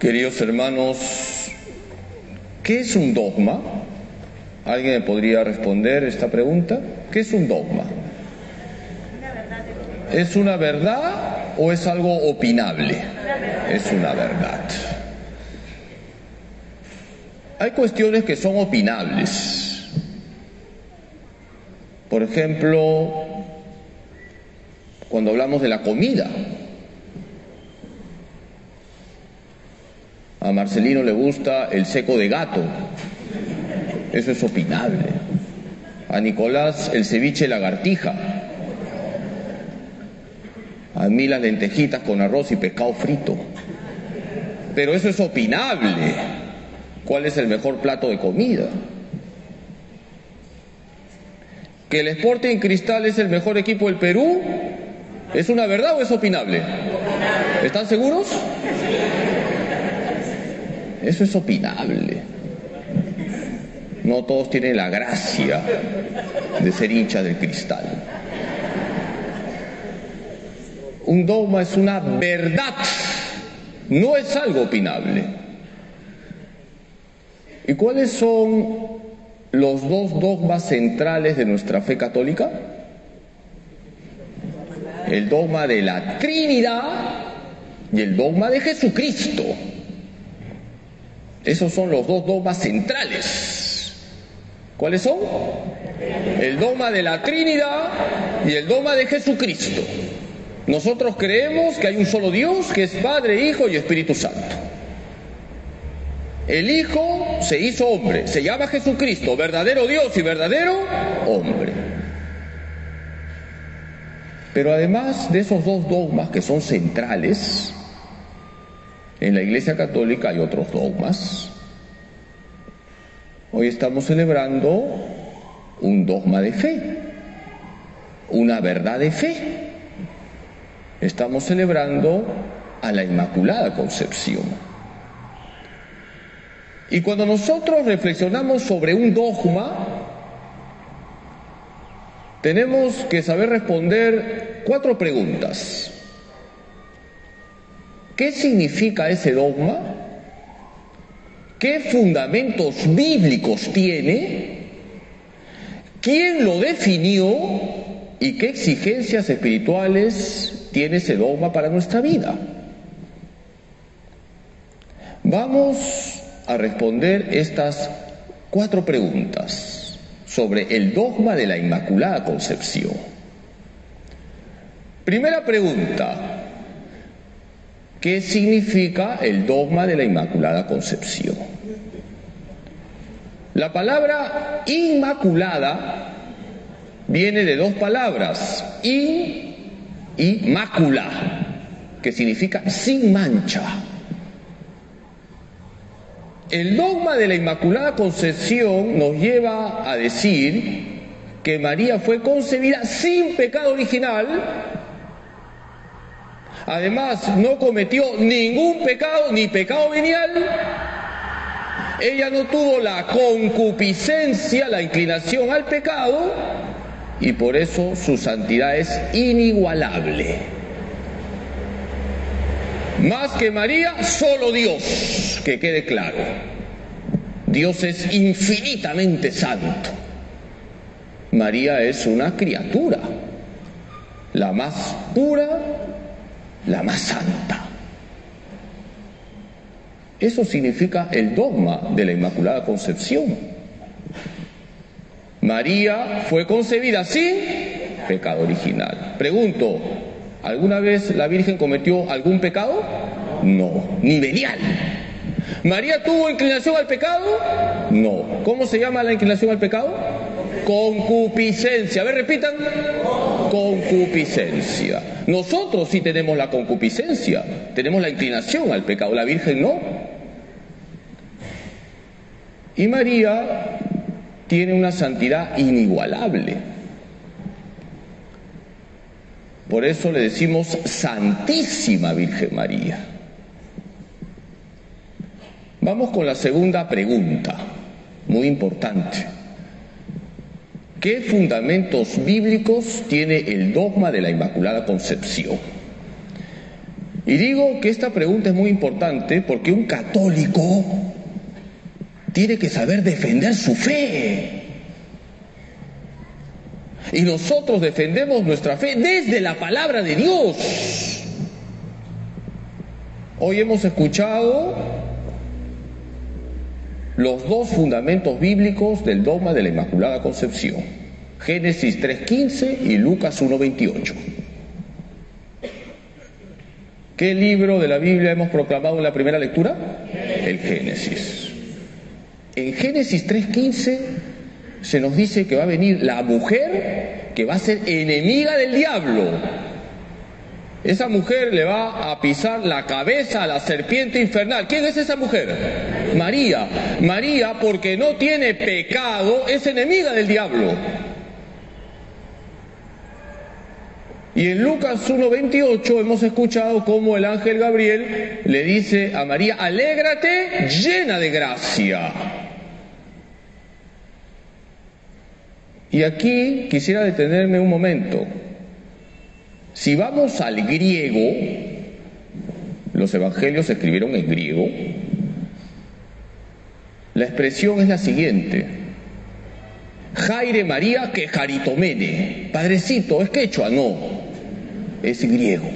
Queridos hermanos, ¿qué es un dogma? ¿Alguien me podría responder esta pregunta? ¿Qué es un dogma? ¿Es una verdad o es algo opinable? Es una verdad. Hay cuestiones que son opinables. Por ejemplo, cuando hablamos de la comida. A Marcelino le gusta el seco de gato. Eso es opinable. A Nicolás el ceviche de lagartija. A mí las lentejitas con arroz y pescado frito. Pero eso es opinable. ¿Cuál es el mejor plato de comida? ¿Que el Sporting Cristal es el mejor equipo del Perú? ¿Es una verdad o es opinable? ¿Están seguros? Eso es opinable. No todos tienen la gracia de ser hinchas del Cristal. Un dogma es una verdad, no es algo opinable. ¿Y cuáles son los dos dogmas centrales de nuestra fe católica? El dogma de la Trinidad y el dogma de Jesucristo. Esos son los dos dogmas centrales. ¿Cuáles son? El dogma de la Trinidad y el dogma de Jesucristo. Nosotros creemos que hay un solo Dios, que es Padre, Hijo y Espíritu Santo. El Hijo se hizo hombre, se llama Jesucristo, verdadero Dios y verdadero hombre. Pero además de esos dos dogmas que son centrales, en la Iglesia Católica hay otros dogmas. Hoy estamos celebrando un dogma de fe, una verdad de fe. Estamos celebrando a la Inmaculada Concepción. Y cuando nosotros reflexionamos sobre un dogma, tenemos que saber responder 4 preguntas. ¿Qué significa ese dogma? ¿Qué fundamentos bíblicos tiene? ¿Quién lo definió? ¿Y qué exigencias espirituales tiene ese dogma para nuestra vida? Vamos a responder estas 4 preguntas sobre el dogma de la Inmaculada Concepción. Primera pregunta. ¿Qué significa el dogma de la Inmaculada Concepción? La palabra inmaculada viene de 2 palabras, in y mácula, que significa sin mancha. El dogma de la Inmaculada Concepción nos lleva a decir que María fue concebida sin pecado original. Además, no cometió ningún pecado, ni pecado venial. Ella no tuvo la concupiscencia, la inclinación al pecado, y por eso su santidad es inigualable. Más que María, solo Dios, que quede claro. Dios es infinitamente santo. María es una criatura, la más pura, la más santa. Eso significa el dogma de la Inmaculada Concepción. María fue concebida sin pecado original. Pregunto, ¿alguna vez la Virgen cometió algún pecado? No, ni venial. ¿María tuvo inclinación al pecado? No. ¿Cómo se llama la inclinación al pecado? Concupiscencia. A ver, repitan. Concupiscencia. Nosotros sí tenemos la concupiscencia, tenemos la inclinación al pecado, la Virgen no. Y María tiene una santidad inigualable. Por eso le decimos Santísima Virgen María. Vamos con la segunda pregunta, muy importante. ¿Qué fundamentos bíblicos tiene el dogma de la Inmaculada Concepción? Y digo que esta pregunta es muy importante porque un católico tiene que saber defender su fe. Y nosotros defendemos nuestra fe desde la palabra de Dios. Hoy hemos escuchado los dos fundamentos bíblicos del dogma de la Inmaculada Concepción: Génesis 3:15 y Lucas 1:28. ¿Qué libro de la Biblia hemos proclamado en la primera lectura? El Génesis. En Génesis 3:15 se nos dice que va a venir la mujer que va a ser enemiga del diablo. Esa mujer le va a pisar la cabeza a la serpiente infernal. ¿Quién es esa mujer? María. María, porque no tiene pecado, es enemiga del diablo. Y en Lucas 1:28 hemos escuchado cómo el ángel Gabriel le dice a María: alégrate, llena de gracia. Y aquí quisiera detenerme un momento. Si vamos al griego, los evangelios se escribieron en griego, la expresión es la siguiente: Jaire María que jaritomene. Padrecito, ¿es quechua? No, es griego.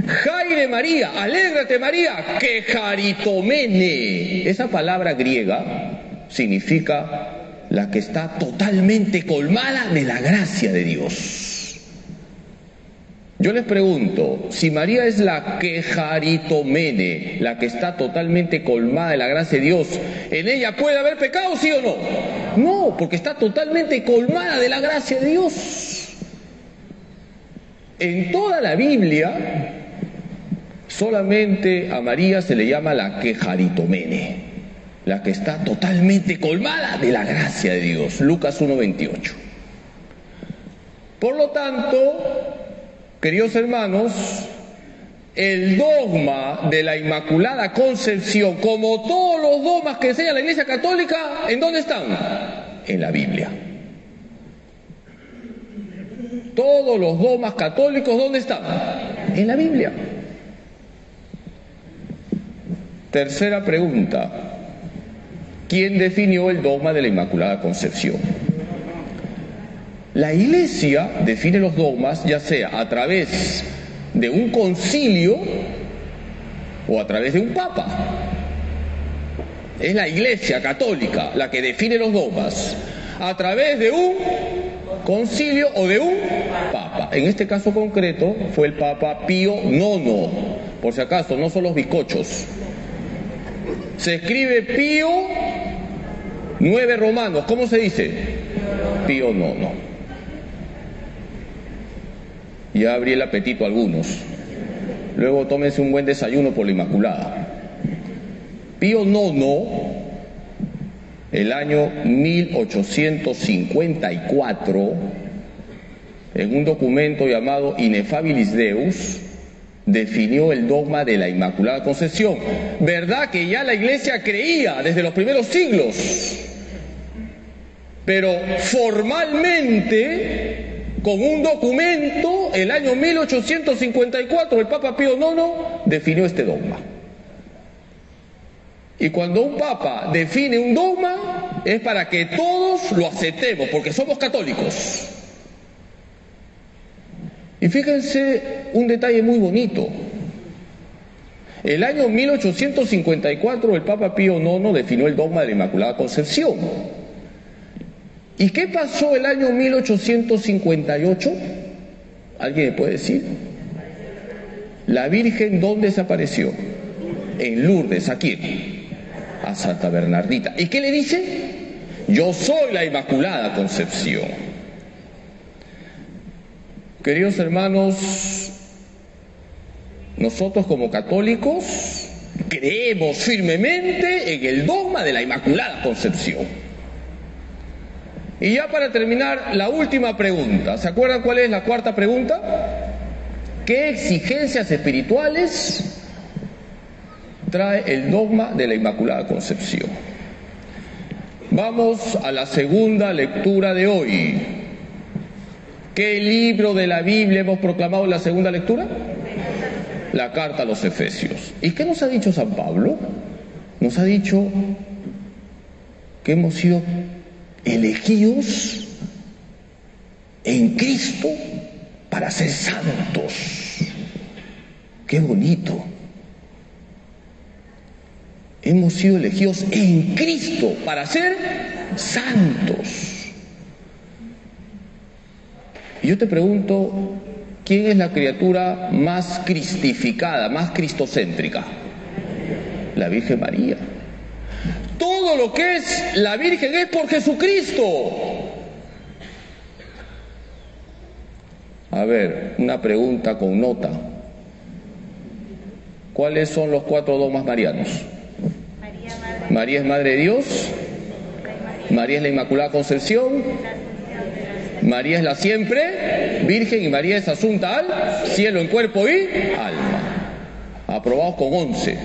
Jaire María, alégrate María, que jaritomene. Esa palabra griega significa la que está totalmente colmada de la gracia de Dios. Yo les pregunto, si María es la que jaritomene, la que está totalmente colmada de la gracia de Dios, ¿en ella puede haber pecado, sí o no? No, porque está totalmente colmada de la gracia de Dios. En toda la Biblia, solamente a María se le llama la que jaritomene, la que está totalmente colmada de la gracia de Dios. Lucas 1:28. Por lo tanto, queridos hermanos, el dogma de la Inmaculada Concepción, como todos los dogmas que enseña la Iglesia Católica, ¿en dónde están? En la Biblia. Todos los dogmas católicos, ¿dónde están? En la Biblia. Tercera pregunta: ¿quién definió el dogma de la Inmaculada Concepción? La Iglesia define los dogmas ya sea a través de un concilio o a través de un papa. Es la Iglesia Católica la que define los dogmas a través de un concilio o de un papa. En este caso concreto fue el Papa Pío IX. Por si acaso, no son los bizcochos. Se escribe Pío 9 romanos. ¿Cómo se dice? Pío IX. Ya abrí el apetito a algunos. Luego tómense un buen desayuno por la Inmaculada. Pío IX, el año 1854, en un documento llamado Ineffabilis Deus, definió el dogma de la Inmaculada Concepción. ¿Verdad que ya la Iglesia creía desde los primeros siglos? Pero formalmente, con un documento, el año 1854, el Papa Pío IX definió este dogma. Y cuando un Papa define un dogma, es para que todos lo aceptemos, porque somos católicos. Y fíjense un detalle muy bonito. El año 1854 el Papa Pío IX definió el dogma de la Inmaculada Concepción. ¿Y qué pasó el año 1858? ¿Alguien me puede decir? La Virgen, ¿dónde desapareció? En Lourdes. ¿A quién? A Santa Bernardita. ¿Y qué le dice? Yo soy la Inmaculada Concepción. Queridos hermanos, nosotros como católicos creemos firmemente en el dogma de la Inmaculada Concepción. Y ya para terminar, la última pregunta. ¿Se acuerdan cuál es la cuarta pregunta? ¿Qué exigencias espirituales trae el dogma de la Inmaculada Concepción? Vamos a la segunda lectura de hoy. ¿Qué libro de la Biblia hemos proclamado en la segunda lectura? la carta a los Efesios. ¿Y qué nos ha dicho San Pablo? Nos ha dicho que hemos sido elegidos en Cristo para ser santos. ¡Qué bonito! Hemos sido elegidos en Cristo para ser santos. Y yo te pregunto, ¿quién es la criatura más cristificada, más cristocéntrica? La Virgen María. Todo lo que es la Virgen es por Jesucristo. A ver, una pregunta con nota. ¿Cuáles son los 4 dogmas marianos? María es Madre de Dios, María es la Inmaculada Concepción, María es la siempre Virgen y María es asunta al cielo en cuerpo y alma. Aprobados con 11.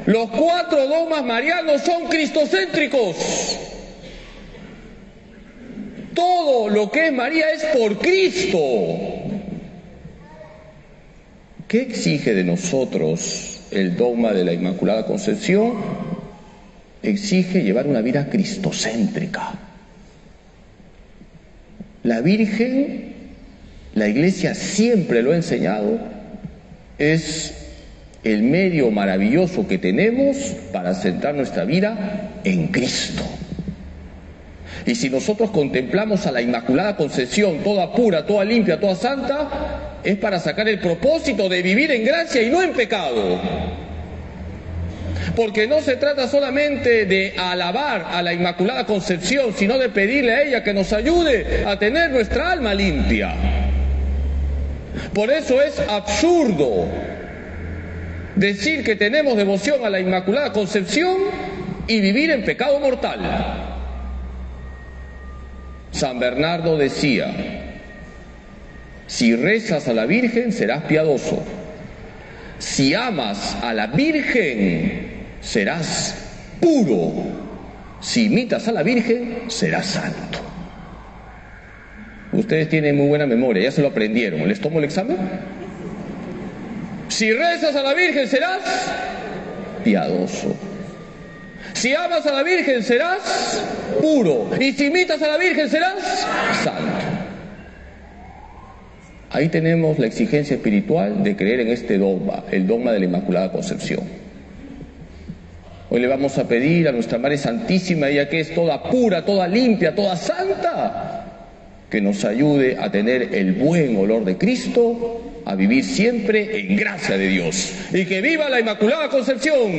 Los 4 dogmas marianos son cristocéntricos. Todo lo que es María es por Cristo. ¿Qué exige de nosotros el dogma de la Inmaculada Concepción? Exige llevar una vida cristocéntrica. La Virgen, la Iglesia siempre lo ha enseñado, es el medio maravilloso que tenemos para centrar nuestra vida en Cristo. Y si nosotros contemplamos a la Inmaculada Concepción, toda pura, toda limpia, toda santa, es para sacar el propósito de vivir en gracia y no en pecado. Porque no se trata solamente de alabar a la Inmaculada Concepción, sino de pedirle a ella que nos ayude a tener nuestra alma limpia. Por eso es absurdo decir que tenemos devoción a la Inmaculada Concepción y vivir en pecado mortal. San Bernardo decía: si rezas a la Virgen serás piadoso, si amas a la Virgen serás puro, si imitas a la Virgen serás santo. Ustedes tienen muy buena memoria, ya se lo aprendieron. ¿Les tomo el examen? Si rezas a la Virgen serás piadoso, si amas a la Virgen serás puro, y si imitas a la Virgen serás santo. Ahí tenemos la exigencia espiritual de creer en este dogma, el dogma de la Inmaculada Concepción. Hoy le vamos a pedir a nuestra Madre Santísima, ella que es toda pura, toda limpia, toda santa, que nos ayude a tener el buen olor de Cristo, a vivir siempre en gracia de Dios. ¡Y que viva la Inmaculada Concepción!